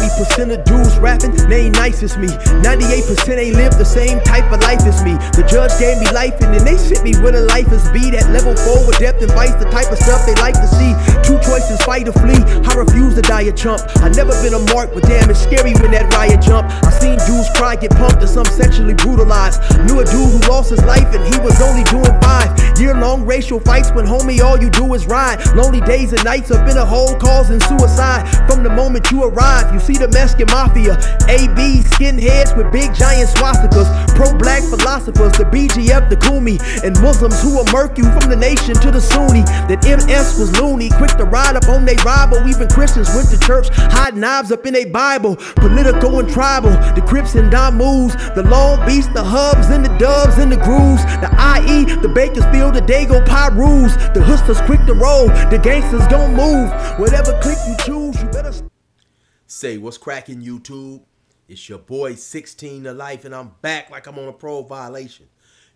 20% of dudes rapping, they ain't nice as me. 98% ain't live the same type of life as me. The judge gave me life and then they sent me where the life is be. That level 4 with depth and vice, the type of stuff they like to see. Two choices, fight or flee. I refuse to die a chump. I never been a mark, but damn, it's scary when that riot jump. I seen dudes cry, get pumped, and some sexually brutalized. Knew a dude who lost his life and he was only doing 5 year-long racial fights when homie all you do is ride. Lonely days and nights up in a hole causing suicide. From the moment you arrive, you see the Mexican mafia, AB skinheads with big giant swastikas, pro-black philosophers, the BGF, the Kumi, and Muslims who will murk you from the nation to the Sunni. That MS was loony, quick to ride up on they rival. Even Christians went to church, hide knives up in they Bible. Political and tribal, the Crips and Damus, the Long Beach, the Hubs and the Dubs and the Grooves, the IE, the Bakersfield, the Dago Pyrus, the hustlers quick to roll, the gangsters don't move. Whatever click you choose, you better say what's cracking, YouTube. It's your boy 16 to life, and I'm back like I'm on a parole violation.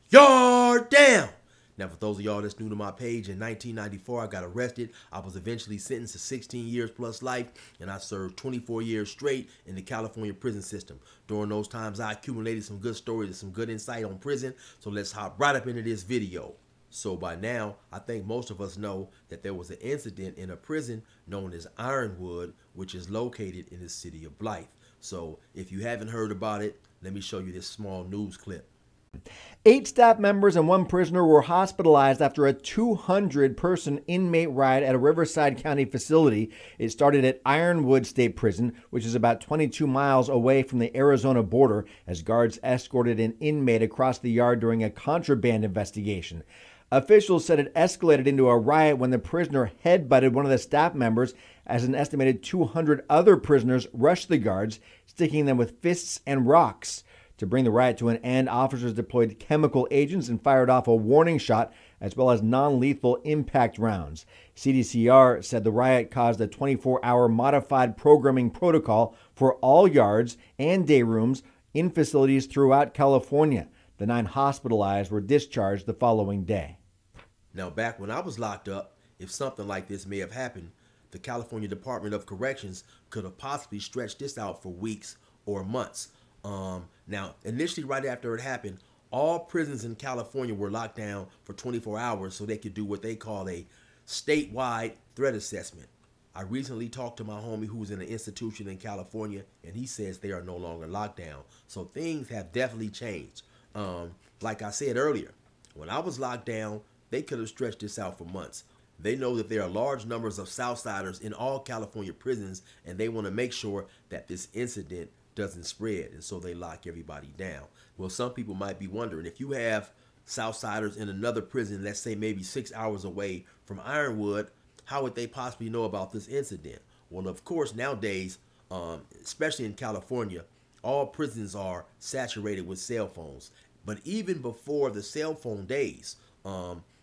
Yard down. Now, for those of y'all that's new to my page, in 1994, I got arrested. I was eventually sentenced to 16 years plus life, and I served 24 years straight in the California prison system. During those times, I accumulated some good stories and some good insight on prison, so let's hop right up into this video. So by now, I think most of us know that there was an incident in a prison known as Ironwood, which is located in the city of Blythe. So if you haven't heard about it, let me show you this small news clip. 8 staff members and 1 prisoner were hospitalized after a 200-person inmate riot at a Riverside County facility. It started at Ironwood State Prison, which is about 22 miles away from the Arizona border, as guards escorted an inmate across the yard during a contraband investigation. Officials said it escalated into a riot when the prisoner headbutted one of the staff members as an estimated 200 other prisoners rushed the guards, sticking them with fists and rocks. To bring the riot to an end, officers deployed chemical agents and fired off a warning shot as well as non-lethal impact rounds. CDCR said the riot caused a 24-hour modified programming protocol for all yards and day rooms in facilities throughout California. The 9 hospitalized were discharged the following day. Now, back when I was locked up, if something like this may have happened, the California Department of Corrections could have possibly stretched this out for weeks or months. Now, initially, right after it happened, all prisons in California were locked down for 24 hours so they could do what they call a statewide threat assessment. I recently talked to my homie who's in an institution in California, and he says they are no longer locked down. So things have definitely changed. Like I said earlier, when I was locked down, they could have stretched this out for months. They know that there are large numbers of Southsiders in all California prisons, and they want to make sure that this incident doesn't spread, and so they lock everybody down. Well, some people might be wondering, if you have Southsiders in another prison, let's say maybe 6 hours away from Ironwood, how would they possibly know about this incident? Well, of course, nowadays, especially in California, all prisons are saturated with cell phones. But even before the cell phone days,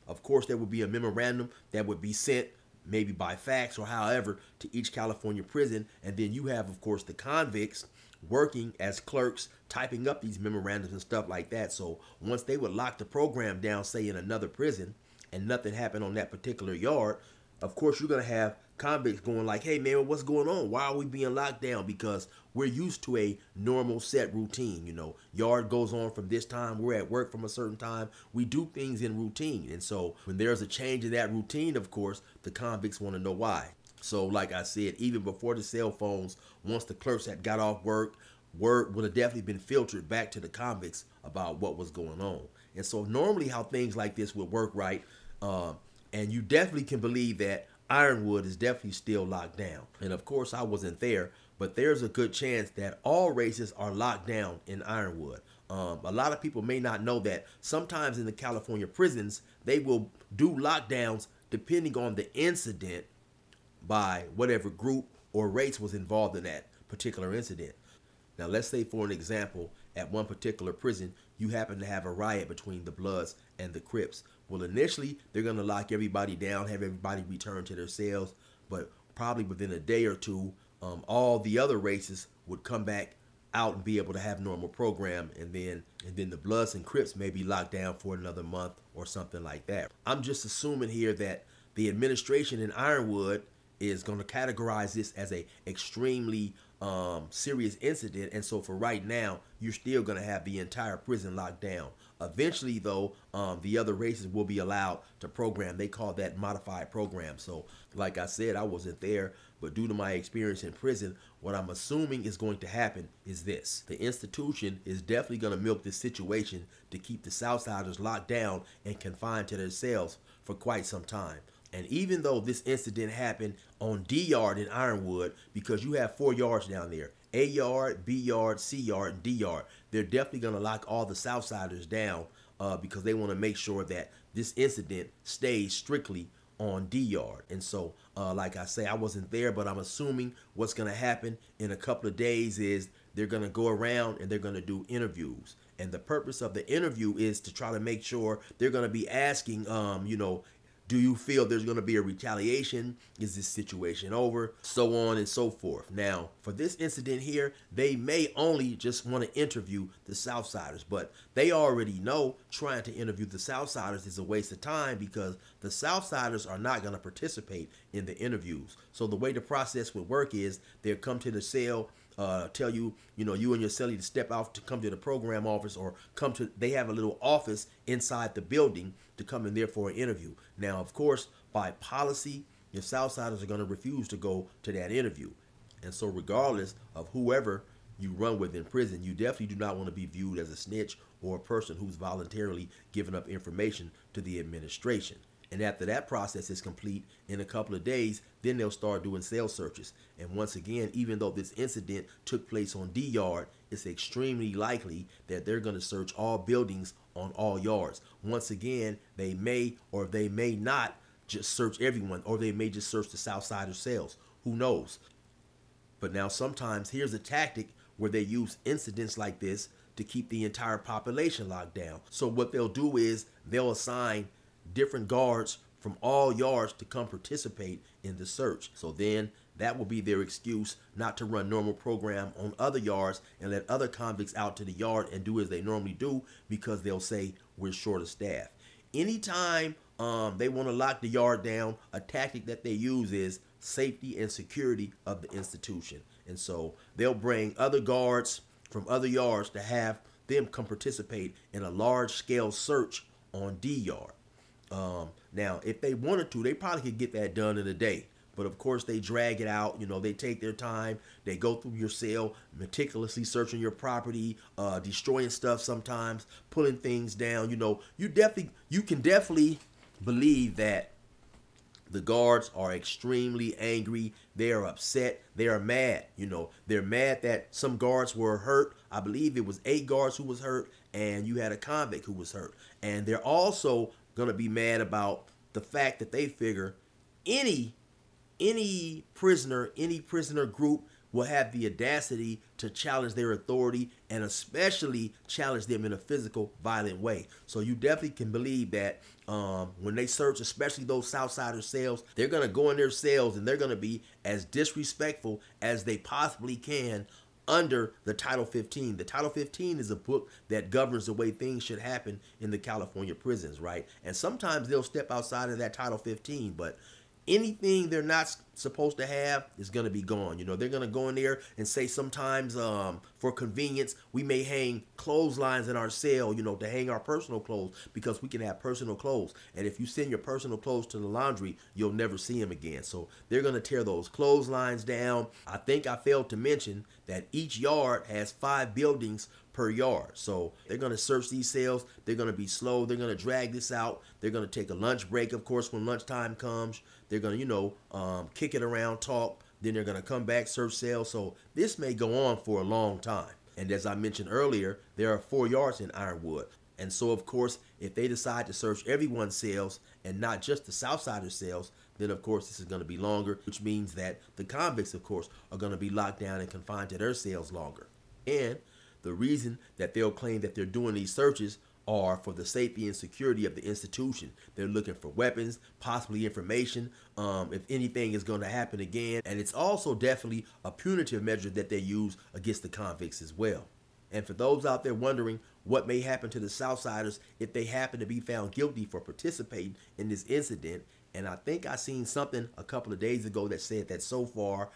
of course, there would be a memorandum that would be sent maybe by fax or however to each California prison. And then you have, of course, the convicts working as clerks, typing up these memorandums and stuff like that. So once they would lock the program down, say in another prison, and nothing happened on that particular yard, of course, you're going to have convicts going like, hey, man, what's going on? Why are we being locked down? Because we're used to a normal set routine. You know, yard goes on from this time. We're at work from a certain time. We do things in routine. And so when there's a change in that routine, of course, the convicts want to know why. So like I said, even before the cell phones, once the clerks had got off work, word would have definitely been filtered back to the convicts about what was going on. And so normally how things like this would work, right? And you definitely can believe that Ironwood is definitely still locked down. And of course, I wasn't there, but there's a good chance that all races are locked down in Ironwood. A lot of people may not know that sometimes in the California prisons, they will do lockdowns depending on the incident by whatever group or race was involved in that particular incident. Now, let's say, for an example, at one particular prison, you happen to have a riot between the Bloods and the Crips. Well, initially, they're going to lock everybody down, have everybody return to their cells, but probably within a day or two, all the other races would come back out and be able to have normal program, and then the Bloods and Crips may be locked down for another month or something like that. I'm just assuming here that the administration in Ironwood is going to categorize this as a extremely serious incident, and so for right now, you're still going to have the entire prison locked down. Eventually, though, the other races will be allowed to program. They call that modified program. So, like I said, I wasn't there, but due to my experience in prison, what I'm assuming is going to happen is this. The institution is definitely going to milk this situation to keep the Southsiders locked down and confined to their cells for quite some time. And even though this incident happened on D Yard in Ironwood, because you have 4 yards down there, A Yard, B Yard, C Yard, and D Yard, they're definitely going to lock all the Southsiders down because they want to make sure that this incident stays strictly on D Yard. And so, like I say, I wasn't there, but I'm assuming what's going to happen in a couple of days is they're going to go around and they're going to do interviews. And the purpose of the interview is to try to make sure they're going to be asking, do you feel there's going to be a retaliation? Is this situation over? So on and so forth. Now, for this incident here, they may only just want to interview the Southsiders, but they already know trying to interview the Southsiders is a waste of time because the Southsiders are not going to participate in the interviews. So the way the process would work is they'll come to the cell, tell you, you and your cellie to step out to come to the program office or they have a little office inside the building to come in there for an interview. Now, of course, by policy, your Southsiders are going to refuse to go to that interview. And so regardless of whoever you run with in prison, you definitely do not want to be viewed as a snitch or a person who's voluntarily giving up information to the administration. And after that process is complete in a couple of days, then they'll start doing cell searches. And once again, even though this incident took place on D Yard, it's extremely likely that they're going to search all buildings on all yards. Once again, they may or they may not just search everyone, or they may just search the Southsider cells. Who knows? But now sometimes here's a tactic where they use incidents like this to keep the entire population locked down. So what they'll do is they'll assign different guards from all yards to come participate in the search. So then that will be their excuse not to run normal program on other yards and let other convicts out to the yard and do as they normally do, because they'll say we're short of staff. Anytime they want to lock the yard down, a tactic that they use is safety and security of the institution. And so they'll bring other guards from other yards to have them come participate in a large scale search on D Yard. Now, if they wanted to, they probably could get that done in a day. But of course, they drag it out. They take their time. They go through your cell, meticulously searching your property, destroying stuff sometimes, pulling things down. You can definitely believe that the guards are extremely angry. They are upset. They are mad. They're mad that some guards were hurt. I believe it was 8 guards who was hurt, and you had a convict who was hurt. And they're also going to be mad about the fact that they figure any prisoner group will have the audacity to challenge their authority, and especially challenge them in a physical, violent way. So you definitely can believe that when they search, especially those Southsider cells, they're going to go in their cells and they're going to be as disrespectful as they possibly can under the Title 15. The Title 15 is a book that governs the way things should happen in the California prisons, right? And sometimes they'll step outside of that Title 15, but anything they're not supposed to have is going to be gone. They're going to go in there and say sometimes for convenience, we may hang clotheslines in our cell, to hang our personal clothes, because we can have personal clothes. And if you send your personal clothes to the laundry, you'll never see them again. So they're going to tear those clotheslines down. I think I failed to mention that each yard has 5 buildings per yard. So they're going to search these cells. They're going to be slow. They're going to drag this out. They're going to take a lunch break, of course, when lunchtime comes. They're going to, kick it around, talk. Then they're going to come back, search cells. So this may go on for a long time. And as I mentioned earlier, there are 4 yards in Ironwood. And so, of course, if they decide to search everyone's cells and not just the Southsider cells, then, of course, this is going to be longer, which means that the convicts, of course, are going to be locked down and confined to their cells longer. And the reason that they'll claim that they're doing these searches are for the safety and security of the institution. They're looking for weapons, possibly information, if anything is going to happen again. And it's also definitely a punitive measure that they use against the convicts as well. And for those out there wondering what may happen to the Southsiders if they happen to be found guilty for participating in this incident, and I think I seen something a couple of days ago that said that so far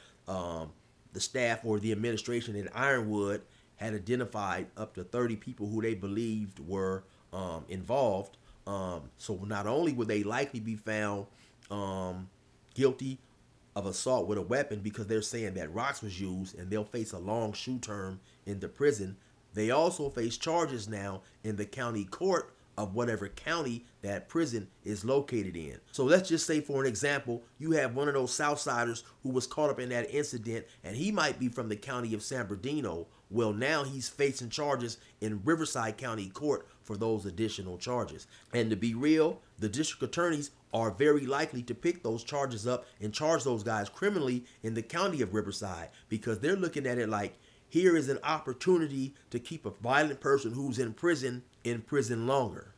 the staff or the administration in Ironwood had identified up to 30 people who they believed were involved. So not only would they likely be found guilty of assault with a weapon because they're saying that rocks was used and they'll face a long shoe term in the prison, they also face charges now in the county court of whatever county that prison is located in. So let's just say, for an example, you have one of those Southsiders who was caught up in that incident, and he might be from the county of San Bernardino. Well, now he's facing charges in Riverside County Court for those additional charges. And to be real, the district attorneys are very likely to pick those charges up and charge those guys criminally in the county of Riverside, because they're looking at it like, here is an opportunity to keep a violent person who's in prison longer.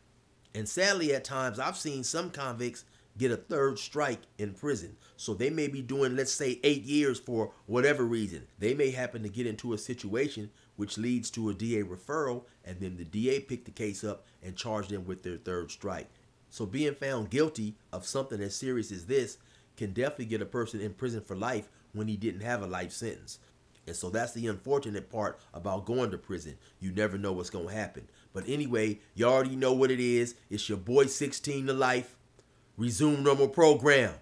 And sadly, at times, I've seen some convicts get a third strike in prison. So they may be doing, let's say, 8 years for whatever reason. They may happen to get into a situation which leads to a DA referral, and then the DA pick the case up and charge them with their third strike. So being found guilty of something as serious as this can definitely get a person in prison for life when he didn't have a life sentence. And so that's the unfortunate part about going to prison. You never know what's going to happen. But anyway, you already know what it is. It's your boy 16 to life. Resume normal program.